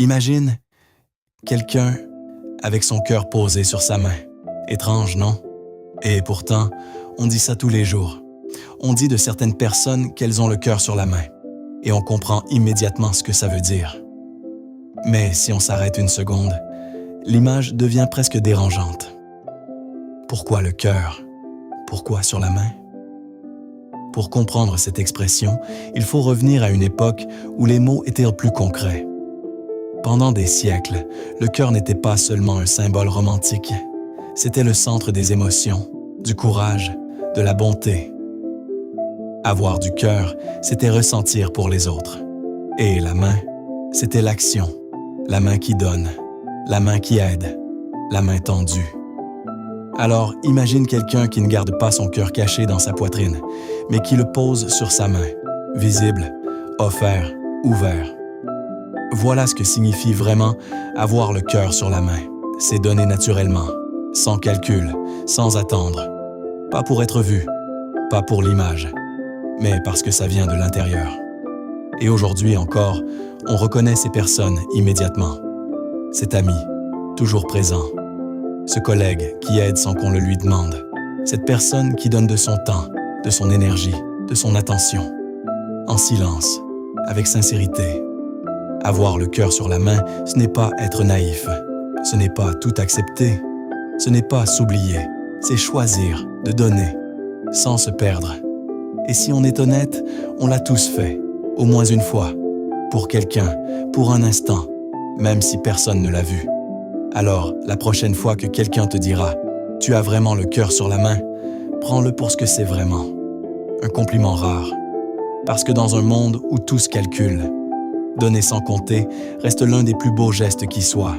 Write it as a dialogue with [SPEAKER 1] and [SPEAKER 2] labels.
[SPEAKER 1] Imagine quelqu'un avec son cœur posé sur sa main. Étrange, non? Et pourtant, on dit ça tous les jours. On dit de certaines personnes qu'elles ont le cœur sur la main, et on comprend immédiatement ce que ça veut dire. Mais si on s'arrête une seconde, l'image devient presque dérangeante. Pourquoi le cœur? Pourquoi sur la main? Pour comprendre cette expression, il faut revenir à une époque où les mots étaient plus concrets. Pendant des siècles, le cœur n'était pas seulement un symbole romantique, c'était le centre des émotions, du courage, de la bonté. Avoir du cœur, c'était ressentir pour les autres. Et la main, c'était l'action, la main qui donne, la main qui aide, la main tendue. Alors, imagine quelqu'un qui ne garde pas son cœur caché dans sa poitrine, mais qui le pose sur sa main, visible, offert, ouvert. Voilà ce que signifie vraiment avoir le cœur sur la main. C'est donner naturellement, sans calcul, sans attendre. Pas pour être vu, pas pour l'image, mais parce que ça vient de l'intérieur. Et aujourd'hui encore, on reconnaît ces personnes immédiatement. Cet ami, toujours présent. Ce collègue qui aide sans qu'on le lui demande. Cette personne qui donne de son temps, de son énergie, de son attention. En silence, avec sincérité. Avoir le cœur sur la main, ce n'est pas être naïf. Ce n'est pas tout accepter. Ce n'est pas s'oublier. C'est choisir de donner, sans se perdre. Et si on est honnête, on l'a tous fait, au moins une fois. Pour quelqu'un, pour un instant, même si personne ne l'a vu. Alors, la prochaine fois que quelqu'un te dira « Tu as vraiment le cœur sur la main », prends-le pour ce que c'est vraiment. Un compliment rare. Parce que dans un monde où tout se calcule, donner sans compter reste l'un des plus beaux gestes qui soit.